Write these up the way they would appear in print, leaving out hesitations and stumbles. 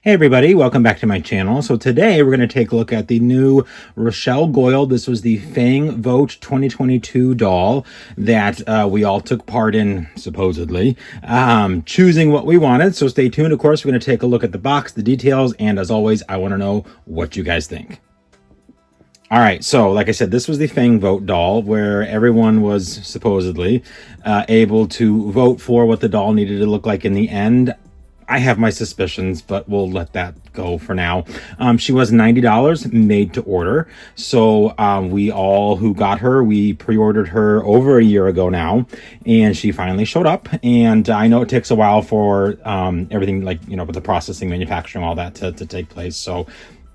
Hey everybody, welcome back to my channel. So today we're going to take a look at the new Rochelle Goyle. This was the Fang Vote 2022 doll that we all took part in, supposedly, choosing what we wanted. So stay tuned. Of course, we're going to take a look at the box, the details, and as always, I want to know what you guys think. All right, so like I said, this was the Fang Vote doll where everyone was supposedly able to vote for what the doll needed to look like in the end. I have my suspicions, but we'll let that go for now. She was $90 made to order. So we all who got her, we pre-ordered her over a year ago now, and she finally showed up. And I know it takes a while for everything, like, you know, with the processing, manufacturing, all that to take place. So,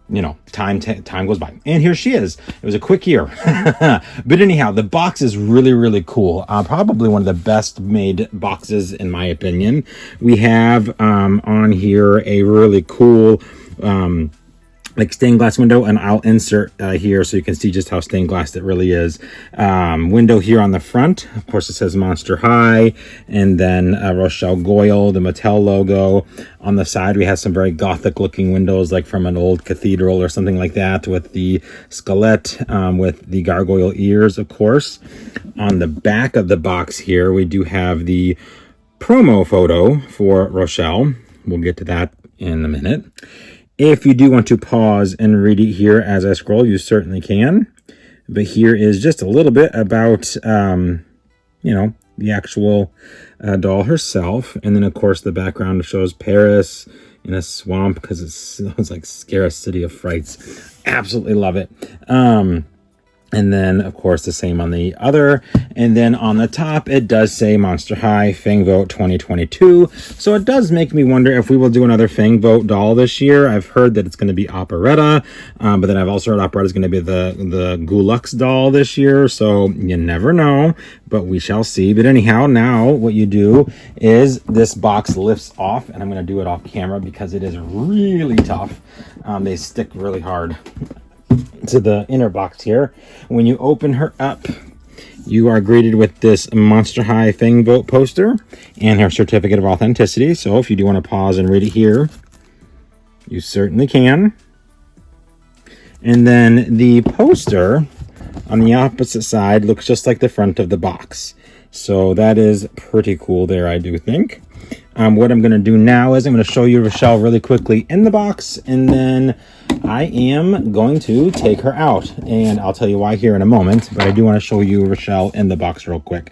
you know, time goes by, and here she is. It was a quick year. But anyhow, the box is really cool. Probably one of the best made boxes in my opinion. We have on here a really cool like stained glass window, and I'll insert here so you can see just how stained glass it really is. Window here on the front, of course it says Monster High, and then Rochelle Goyle, the Mattel logo. On the side we have some very gothic looking windows, like from an old cathedral or something like that, with the skelet, with the gargoyle ears, of course. On the back of the box here we do have the promo photo for Rochelle. We'll get to that in a minute. If you do want to pause and read it here as I scroll, you certainly can. But here is just a little bit about, you know, the actual doll herself. And then, of course, the background shows Paris in a swamp because it sounds like City of Frights. Absolutely love it. And then, of course, the same on the other. And then on the top, it does say Monster High Fang Vote 2022. So it does make me wonder if we will do another Fang Vote doll this year. I've heard that it's going to be Operetta. But then I've also heard Operetta is going to be the Gulux doll this year. So you never know, but we shall see. But anyhow, now what you do is this box lifts off. And I'm going to do it off camera because it is really tough. They stick really hard to the inner box here. When you open her up, you are greeted with this Monster High Fang Vote poster and her certificate of authenticity. So if you do want to pause and read it here, you certainly can. And then the poster on the opposite side looks just like the front of the box. So that is pretty cool there, I do think. What I'm going to do now is I'm going to show you Rochelle really quickly in the box, and then I am going to take her out, and I'll tell you why here in a moment, but I do want to show you Rochelle in the box real quick.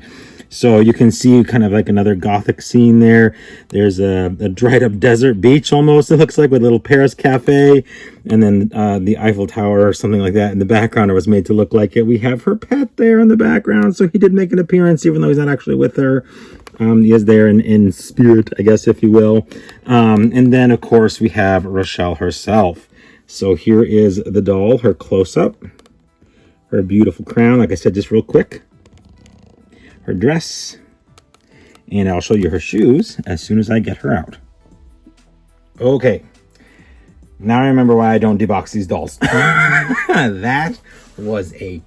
So you can see kind of like another gothic scene there. There's a dried up desert beach almost, it looks like, with a little Paris cafe, and then the Eiffel Tower or something like that in the background. It was made to look like it. We have her pet there in the background, so he did make an appearance even though he's not actually with her. He is there in spirit, I guess, if you will. And then, of course, we have Rochelle herself. So here is the doll, her close-up, her beautiful crown, like I said, just real quick, her dress, and I'll show you her shoes as soon as I get her out. Okay, now I remember why I don't debox these dolls. That was a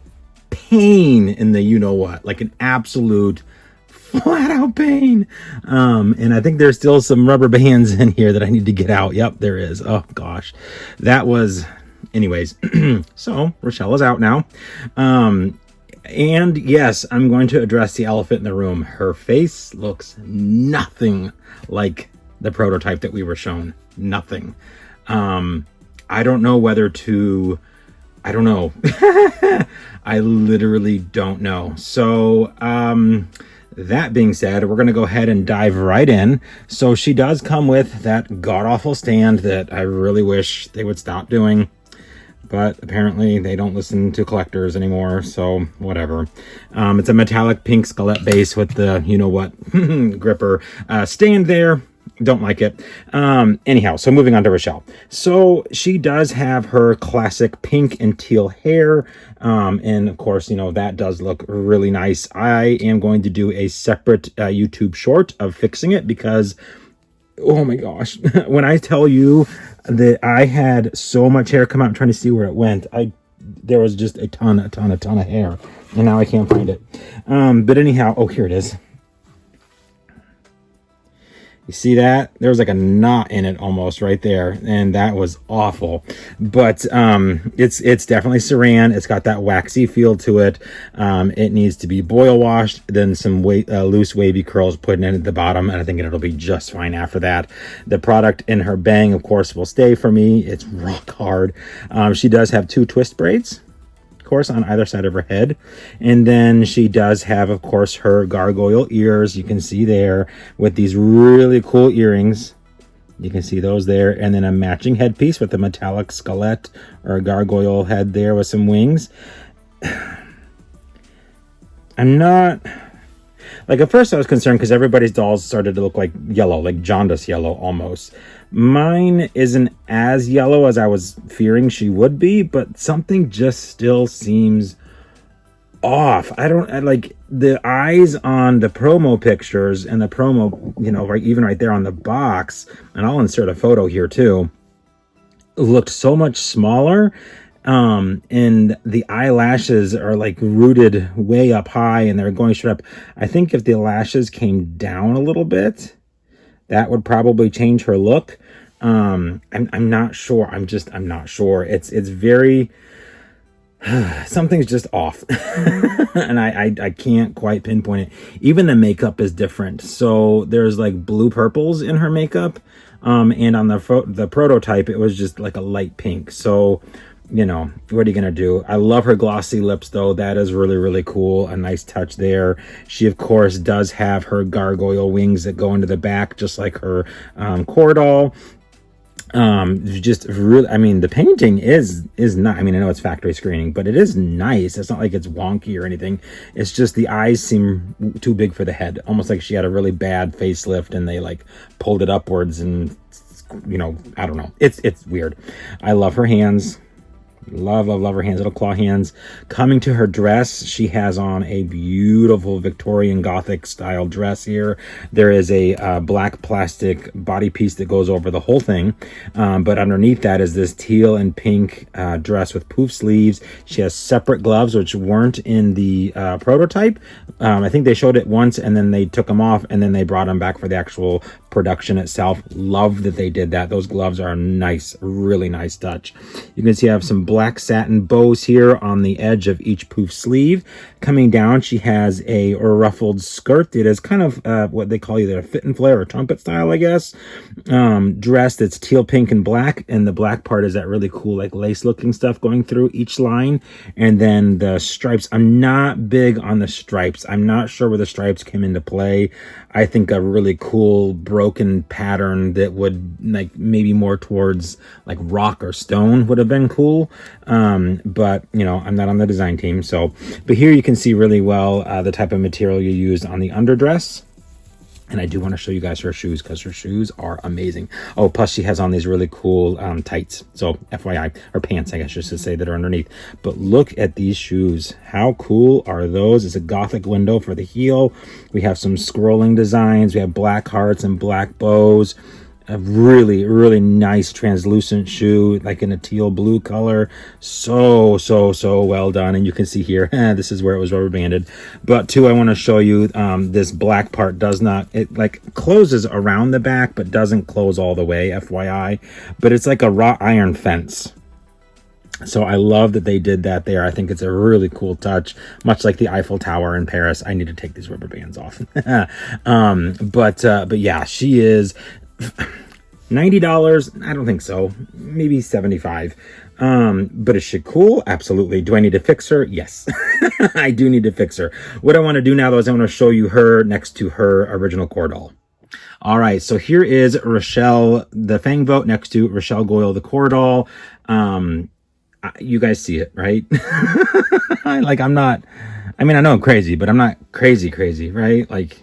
pain in the you-know-what, like an absolute flat out pain. And I think there's still some rubber bands in here that I need to get out. Yep, there is. Oh gosh, that was, anyways. So Rochelle is out now. And yes, I'm going to address the elephant in the room. Her face looks nothing like the prototype that we were shown. Nothing. I don't know whether to, I don't know. I literally don't know. So, that being said, we're going to go ahead and dive right in. So she does come with that god-awful stand that I really wish they would stop doing. But apparently they don't listen to collectors anymore, so whatever. It's a metallic pink skelet base with the you-know-what gripper stand there. Don't like it. Anyhow, so moving on to Rochelle. So she does have her classic pink and teal hair. And of course, you know, that does look really nice. I am going to do a separate YouTube short of fixing it because, oh my gosh, when I tell you that I had so much hair come out, I'm trying to see where it went. There was just a ton of hair, and now I can't find it. But anyhow, oh, here it is. You see that? There was like a knot in it almost right there, and that was awful. But it's definitely saran. It's got that waxy feel to it. It needs to be boil washed, then some loose wavy curls put in at the bottom, and I think it'll be just fine after that. The product in her bang, of course, will stay for me. It's rock hard. She does have 2 twist braids, course, on either side of her head, and then she does have, of course, her gargoyle ears. You can see there with these really cool earrings. You can see those there, and then a matching headpiece with a metallic skelet or a gargoyle head there with some wings. I'm not like, at first I was concerned because everybody's dolls started to look like yellow, like jaundice yellow almost. Mine isn't as yellow as I was fearing she would be, but something just still seems off. I like the eyes on the promo pictures and the promo, you know, right, even right there on the box, and I'll insert a photo here too, looked so much smaller. And the eyelashes are like rooted way up high and they're going straight up. I think if the lashes came down a little bit, that would probably change her look. I'm not sure. I'm not sure. It's very, something's just off. And I can't quite pinpoint it. Even the makeup is different. So there's like blue purples in her makeup. And on the prototype, it was just like a light pink. So, you know, what are you gonna do? I love her glossy lips though. That is really, really cool. A nice touch there. She of course does have her gargoyle wings that go into the back, just like her core doll. Just really, I mean, the painting is not, I mean, I know it's factory screening, but it is nice. It's not like it's wonky or anything. It's just the eyes seem too big for the head, almost like she had a really bad facelift and they like pulled it upwards, and you know, I don't know, it's weird. I love her hands. Love her hands, little claw hands. Coming to her dress, she has on a beautiful Victorian Gothic style dress here. There is a black plastic body piece that goes over the whole thing, but underneath that is this teal and pink dress with poof sleeves. She has separate gloves, which weren't in the prototype. I think they showed it once and then they took them off and then they brought them back for the actual production itself. Love that they did that. Those gloves are nice, really nice touch. You can see I have some black satin bows here on the edge of each poof sleeve. Coming down, she has a ruffled skirt. It is kind of what they call either a fit and flare or trumpet style, I guess. Dress that's teal, pink, and black, and the black part is that really cool like lace looking stuff going through each line. And then the stripes, I'm not big on the stripes. I'm not sure where the stripes came into play. I think a really cool broken pattern that would like maybe more towards like rock or stone would have been cool. But you know, I'm not on the design team. So, but here you can see really well the type of material you used on the underdress. And I do want to show you guys her shoes because her shoes are amazing. Oh, plus she has on these really cool tights. So FYI, or pants, I guess just to say, that are underneath. But look at these shoes. How cool are those? It's a Gothic window for the heel. We have some scrolling designs. We have black hearts and black bows. A really, really nice translucent shoe, like in a teal blue color. So well done. And you can see here, this is where it was rubber banded. But too, I want to show you this black part does not, it like closes around the back, but doesn't close all the way, FYI. But it's like a wrought iron fence. So I love that they did that there. I think it's a really cool touch, much like the Eiffel Tower in Paris. I need to take these rubber bands off. But yeah, she is $90. I don't think so. Maybe $75. But is she cool? Absolutely. Do I need to fix her? Yes. I do need to fix her. What I want to do now though is I want to show you her next to her original core doll. All right, so here is Rochelle, the Fang Vote, next to Rochelle Goyle, the core doll. You guys see it, right? Like, I'm not, I mean, I know I'm crazy, but I'm not crazy, right? Like,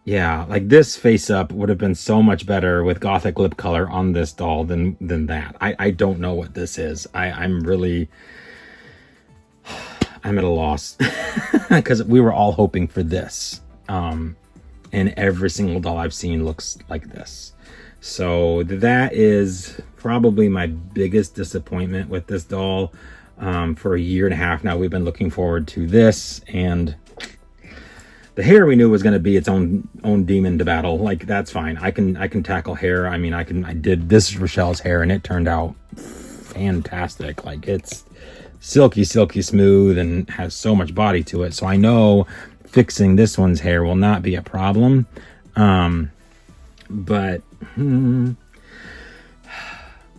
yeah, like this face up would have been so much better with Gothic lip color on this doll than that. I don't know what this is. I'm at a loss because we were all hoping for this. And every single doll I've seen looks like this. So that is probably my biggest disappointment with this doll. For a year and a half now, we've been looking forward to this, and The hair we knew was going to be its own demon to battle. Like, that's fine. I can tackle hair. I mean, I did this Rochelle's hair and it turned out fantastic. Like, it's silky smooth and has so much body to it. So I know fixing this one's hair will not be a problem. But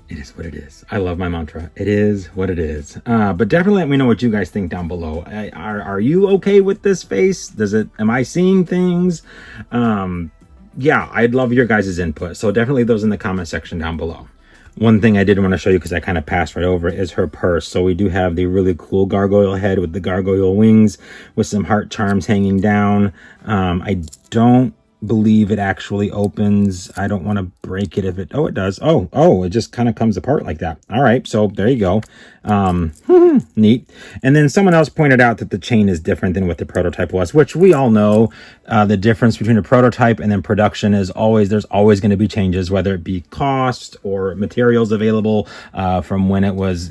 it is what it is. I love my mantra. It is what it is. But definitely let me know what you guys think down below. Are you okay with this face? Am I seeing things? Yeah, I'd love your guys' input. So definitely those in the comment section down below. One thing I did want to show you, because I kind of passed right over it, is her purse. So we do have the really cool gargoyle head with the gargoyle wings with some heart charms hanging down. I don't believe it actually opens. I don't want to break it if it, oh, it does. Oh, it just kind of comes apart like that. All right, so there you go. Neat. And then someone else pointed out that the chain is different than what the prototype was, which we all know. The difference between a prototype and then production is there's always going to be changes, whether it be cost or materials available, from when it was,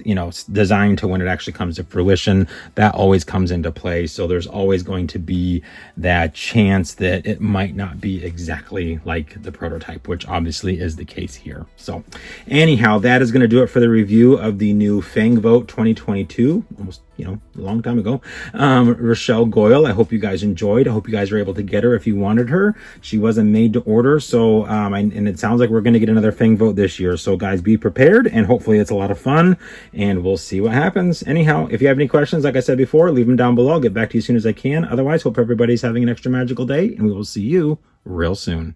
designed to when it actually comes to fruition. That always comes into play. So there's always going to be that chance that it might not be exactly like the prototype, which obviously is the case here. So anyhow, that is going to do it for the review of the new Fang Vote 2022, almost, a long time ago. Rochelle Goyle, I hope you guys enjoyed. I hope you guys were able to get her if you wanted her. She wasn't made to order, so and it sounds like we're going to get another Fang Vote this year. So guys, be prepared, and hopefully it's a lot of fun, and we'll see what happens. Anyhow, if you have any questions, like I said before, leave them down below. I'll get back to you as soon as I can. Otherwise, hope everybody's having an extra magical day, and we will see you real soon.